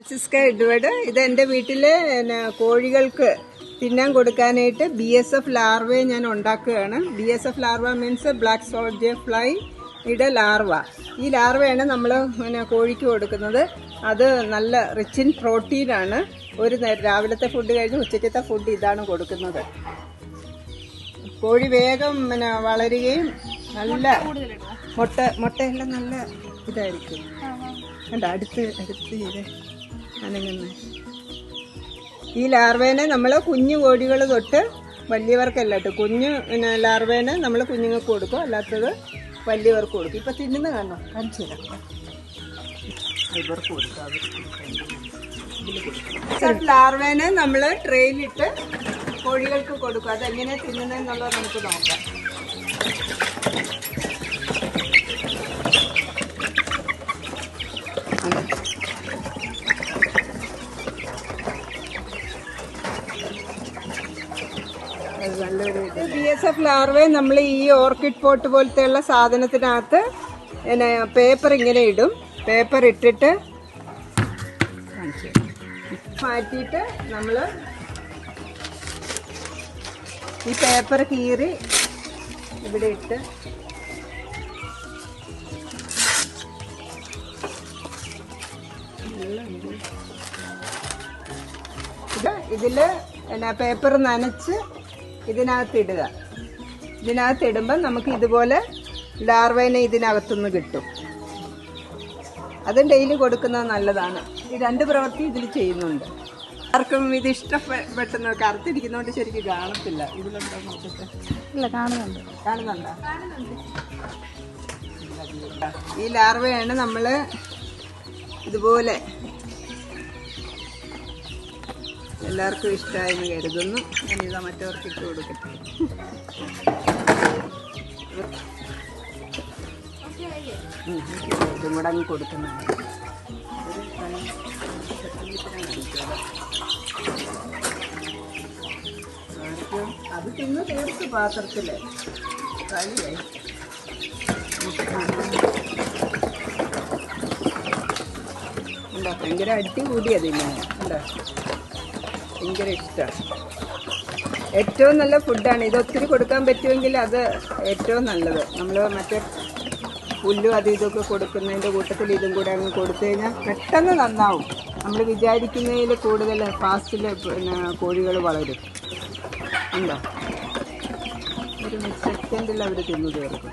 Francesca Edward. ഇത് എൻ്റെ വീട്ടിലെ കോഴികൾക്ക് തിന്നാൻ കൊടുക്കാനായിട്ട് BSF ലാർവയെ ഞാൻ ഉണ്ടാക്കുകയാണ്. BSF larva means black soldier fly യുടെ ലാർവ. ഈ ലാർവയാണ് നമ്മൾ കോഴിക്ക് കൊടുക്കുന്നത്. അത് നല്ല റിച്ച് ഇൻ പ്രോട്ടീനാണ്. ഒരു നേരം രാവിലത്തെ ഫുഡ് കഴിഞ്ഞ് ഉച്ചക്കത്തെ ഫുഡ് ഇതാണ് കൊടുക്കുന്നത്. കോഴി വേഗം വളരുകയും നല്ല മുട്ടയെല്ലാം നല്ല ഇതായിരിക്കും. കണ്ടോ അടുത്ത് ചെയ്ത് അനങ്ങുന്ന ഈ ലാർവേനെ നമ്മൾ കുഞ്ഞു കോഴികൾ തൊട്ട് വലിയവർക്കല്ല കേട്ടോ. കുഞ്ഞു ലാർവേനെ നമ്മൾ കുഞ്ഞുങ്ങൾക്ക് കൊടുക്കും, അല്ലാത്തത് വലിയവർക്ക് കൊടുക്കും. ഇപ്പം തിന്നുന്ന കാണിച്ചു തരാം. ഇവർക്ക് കൊടുക്കാം. ലാർവേനെ നമ്മൾ ട്രെയിലിട്ട് കോഴികൾക്ക് കൊടുക്കും. അതെങ്ങനെ തിന്നുന്നതെന്നുള്ളത് നമുക്ക് നോക്കാം. BSF ലാർവയെ നമ്മൾ ഈ ഓർക്കിഡ് പോട്ട് പോലത്തെയുള്ള സാധനത്തിനകത്ത് പേപ്പർ ഇങ്ങനെ ഇടും. പേപ്പർ ഇട്ടിട്ട് മാറ്റിയിട്ട് നമ്മൾ ഈ പേപ്പർ കീറി ഇവിടെ ഇട്ട് ഇതില് പേപ്പർ നനച്ച് ഇതിനകത്തിടുക. ഇതിനകത്തിടുമ്പം നമുക്ക് ഇതുപോലെ ലാർവേനെ ഇതിനകത്തുനിന്ന് കിട്ടും. അതും ഡെയിലി കൊടുക്കുന്നത് നല്ലതാണ്. ഈ രണ്ട് പ്രവൃത്തി ഇതിൽ ചെയ്യുന്നുണ്ട്. ആർക്കും ഇത് ഇഷ്ടപ്പെട്ടെന്ന് കറുത്തിരിക്കുന്നതുകൊണ്ട് ശരിക്കും കാണത്തില്ല. ഇതിലുണ്ടോ നോക്കട്ടെ? ഇല്ല, കാണുന്നുണ്ടോ? ഈ ലാർവയാണ് നമ്മൾ ഇതുപോലെ എല്ലാവർക്കും ഇഷ്ടമായെന്ന് കരുതുന്നു. ഞാനിതാ മറ്റവർക്ക് ഇട്ട് കൊടുക്കട്ടെ. ഇതും കൂടെ അങ്ങ് കൊടുക്കുന്നുണ്ട്. അത് തിന്ന് തീർത്ത് പാത്രത്തില് കളിയായി. ഉണ്ടോ? ഭയങ്കര അടികൂടിയ തിന്നാൻ. ഉണ്ടോ? ഭയങ്കര ഇഷ്ടമാണ്. ഏറ്റവും നല്ല ഫുഡാണ് ഇത്. ഒത്തിരി കൊടുക്കാൻ പറ്റുമെങ്കിൽ അത് ഏറ്റവും നല്ലത്. നമ്മൾ മറ്റേ പുല്ലും അതും ഇതൊക്കെ കൊടുക്കുന്നതിൻ്റെ കൂട്ടത്തിൽ ഇതും കൂടെ അങ്ങ് കൊടുത്തു കഴിഞ്ഞാൽ പെട്ടെന്ന് നന്നാവും. നമ്മൾ വിചാരിക്കുന്നതിൽ കൂടുതൽ ഫാസ്റ്റിൽ കോഴികൾ വളരും. ഉണ്ടോ? ഒരു സെക്കൻഡിൽ അവർ തിന്നു തീർക്കും.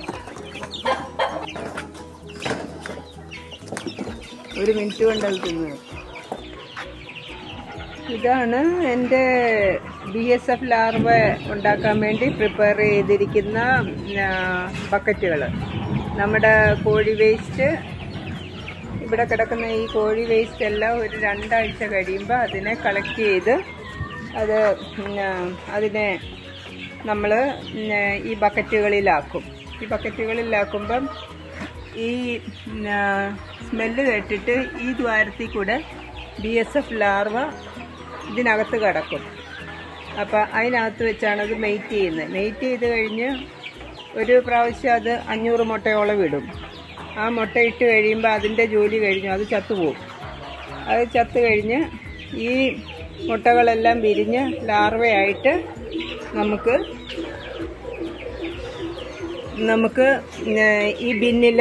1 മിനിറ്റ് കൊണ്ട് അത് തിന്നു തീർക്കും. ഇതാണ് എൻ്റെ BSF ലാർവ ഉണ്ടാക്കാൻ വേണ്ടി പ്രിപ്പയർ ചെയ്തിരിക്കുന്ന ബക്കറ്റുകൾ. നമ്മുടെ കോഴി വേസ്റ്റ്, ഇവിടെ കിടക്കുന്ന ഈ കോഴി വേസ്റ്റ് എല്ലാം ഒരു 2 ആഴ്ച കഴിയുമ്പോൾ അതിനെ കളക്ട് ചെയ്ത് അതിനെ നമ്മൾ ഈ ബക്കറ്റുകളിലാക്കും. ഈ ബക്കറ്റുകളിലാക്കുമ്പം ഈ സ്മെല്ല് കേട്ടിട്ട് ഈ ദ്വാരത്തിൽ കൂടെ BSF ലാർവ ഇതിനകത്ത് കിടക്കും. അപ്പം അതിനകത്ത് വെച്ചാണ് അത് മെയ്റ്റ് ചെയ്യുന്നത്. മെയ്റ്റ് ചെയ്ത് കഴിഞ്ഞ് ഒരു പ്രാവശ്യം അത് 500 മുട്ടയോളം ഇടും. ആ മുട്ട ഇട്ട് കഴിയുമ്പോൾ അതിൻ്റെ ജോലി കഴിഞ്ഞു, അത് ചത്തുപോകും. അത് ചത്തു കഴിഞ്ഞ് ഈ മുട്ടകളെല്ലാം വിരിഞ്ഞ് ലാർവയായിട്ട് നമുക്ക് ഈ ബിന്നിൽ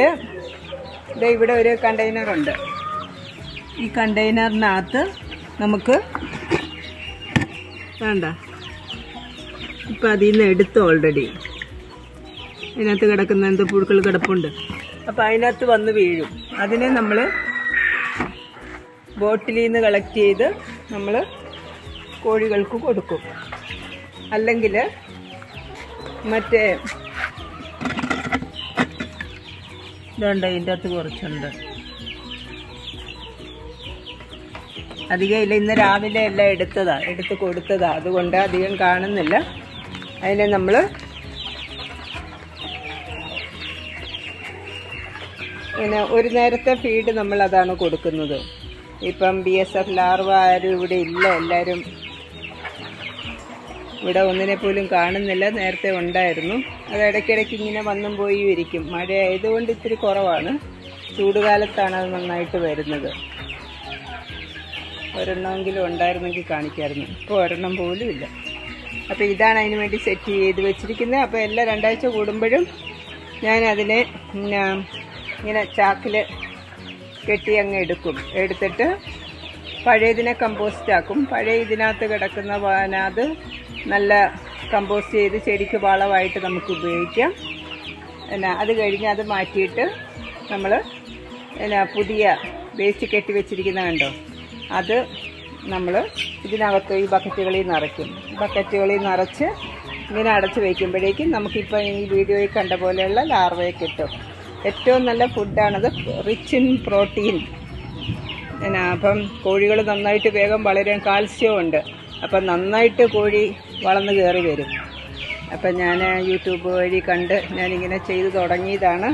ഇവിടെ ഒരു കണ്ടെയ്നറുണ്ട്. ഈ കണ്ടെയ്നറിനകത്ത് നമുക്ക് വേണ്ട ഇപ്പം അതിൽ നിന്ന് എടുത്ത് ഓൾറെഡി അതിനകത്ത് കിടക്കുന്ന എന്തോ പുഴുക്കൾ കിടപ്പുണ്ട്. അപ്പം അതിനകത്ത് വന്ന് വീഴും. അതിനെ നമ്മൾ ബോട്ടിലിൽ നിന്ന് കളക്ട് ചെയ്ത് നമ്മൾ കോഴികൾക്ക് കൊടുക്കും. അല്ലെങ്കിൽ മറ്റേ ഇതുണ്ട്, ഇതിൻ്റെ അകത്ത് കുറച്ചുണ്ട്. അധികം ഇല്ല. ഇന്ന് രാവിലെ എല്ലാം എടുത്ത് കൊടുത്തതാ. അതുകൊണ്ട് അധികം കാണുന്നില്ല. അതിനെ നമ്മൾ പിന്നെ ഒരു നേരത്തെ ഫീഡ് നമ്മൾ അതാണ് കൊടുക്കുന്നത്. ഇപ്പം BSF ലാർവ ആരും ഇവിടെ ഇല്ല. എല്ലാവരും ഇവിടെ ഒന്നിനെ പോലും കാണുന്നില്ല. നേരത്തെ ഉണ്ടായിരുന്നു. അത് ഇടയ്ക്കിടയ്ക്ക് ഇങ്ങനെ വന്നും പോയും ഇരിക്കും. മഴ ആയതുകൊണ്ട് ഇത്തിരി കുറവാണ്. ചൂടുകാലത്താണ് അത് നന്നായിട്ട് വരുന്നത്. ഒരെണ്ണമെങ്കിലും ഉണ്ടായിരുന്നെങ്കിൽ കാണിക്കാമായിരുന്നു. ഇപ്പോൾ ഒരെണ്ണം പോലും ഇല്ല. അപ്പോൾ ഇതാണ് അതിന് വേണ്ടി സെറ്റ് ചെയ്ത് വെച്ചിരിക്കുന്നത്. അപ്പോൾ എല്ലാ 2 ആഴ്ച കൂടുമ്പോഴും ഞാനതിനെ ഇങ്ങനെ ചാക്കിൽ കെട്ടി അങ്ങ് എടുത്തിട്ട് പഴയതിനെ കമ്പോസ്റ്റ് ആക്കും. പഴയ ഇതിനകത്ത് കിടക്കുന്ന അത് നല്ല കമ്പോസ്റ്റ് ചെയ്ത് ചെടിക്ക് വളമായിട്ട് നമുക്ക് ഉപയോഗിക്കാം. അത് കഴിഞ്ഞ് അത് മാറ്റിയിട്ട് നമ്മൾ പുതിയ വേസ്റ്റ് കെട്ടി വെച്ചിരിക്കുന്ന കണ്ടോ, അത് നമ്മൾ ഇതിനകത്ത് ഈ ബക്കറ്റുകളിൽ നിറയ്ക്കും. ബക്കറ്റുകളിൽ നിറച്ച് ഇങ്ങനെ അടച്ച് വയ്ക്കുമ്പോഴേക്കും നമുക്കിപ്പോൾ ഈ വീഡിയോയിൽ കണ്ട പോലെയുള്ള ലാർവയെ കിട്ടും. ഏറ്റവും നല്ല ഫുഡാണത്, റിച്ച് ഇൻ പ്രോട്ടീൻ. അപ്പം കോഴികൾ നന്നായിട്ട് വേഗം വളരാൻ കാൽസ്യം ഉണ്ട്. അപ്പം നന്നായിട്ട് കോഴി വളർന്ന് കയറി വരും. അപ്പം ഞാൻ യൂട്യൂബ് വഴി കണ്ട് ഞാനിങ്ങനെ ചെയ്തു തുടങ്ങിയതാണ്.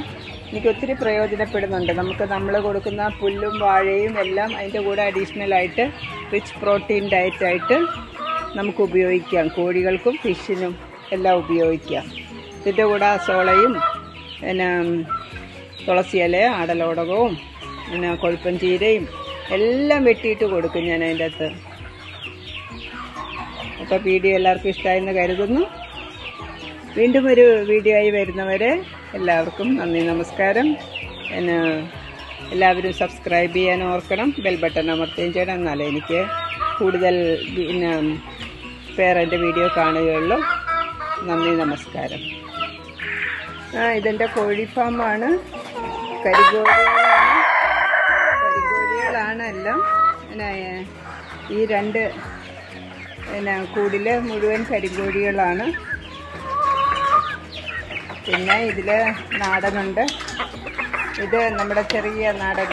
എനിക്ക് ഒത്തിരി പ്രയോജനപ്പെടുന്നുണ്ട്. നമ്മൾ കൊടുക്കുന്ന പുല്ലും വാഴയും എല്ലാം അതിൻ്റെ കൂടെ അഡീഷണലായിട്ട് റിച്ച് പ്രോട്ടീൻ ഡയറ്റായിട്ട് നമുക്ക് ഉപയോഗിക്കാം. കോഴികൾക്കും ഫിഷിനും എല്ലാം ഉപയോഗിക്കാം. ഇതിൻ്റെ കൂടെ സോളയും തുളസിയില, ആടലോടകവും കൊഴുപ്പൻ ചീരയും എല്ലാം വെട്ടിയിട്ട് കൊടുക്കും ഞാൻ അതിൻ്റെ അകത്ത്. അപ്പോൾ വീഡിയോ എല്ലാവർക്കും ഇഷ്ടമായെന്ന് കരുതുന്നു. വീണ്ടും ഒരു വീഡിയോ ആയി വരുന്നവരെ എല്ലാവർക്കും നന്ദി, നമസ്കാരം. എല്ലാവരും സബ്സ്ക്രൈബ് ചെയ്യാൻ ഓർക്കണം, ബെൽ ബട്ടൺ അമർത്തുകയും ചെയ്യണം. എന്നാലേ എനിക്ക് കൂടുതൽ പേർ എൻ്റെ വീഡിയോ കാണുകയുള്ളൂ. നന്ദി, നമസ്കാരം. ഇതെൻ്റെ കോഴി ഫാമാണ്. കരിങ്കോഴികളാണ് എല്ലാം. ഈ 2 കൂടിൽ മുഴുവൻ കരിങ്കോഴികളാണ്. പിന്നെ ഇതിൽ നാടനുണ്ട്. ഇത് നമ്മുടെ ചെറിയ നാടൻ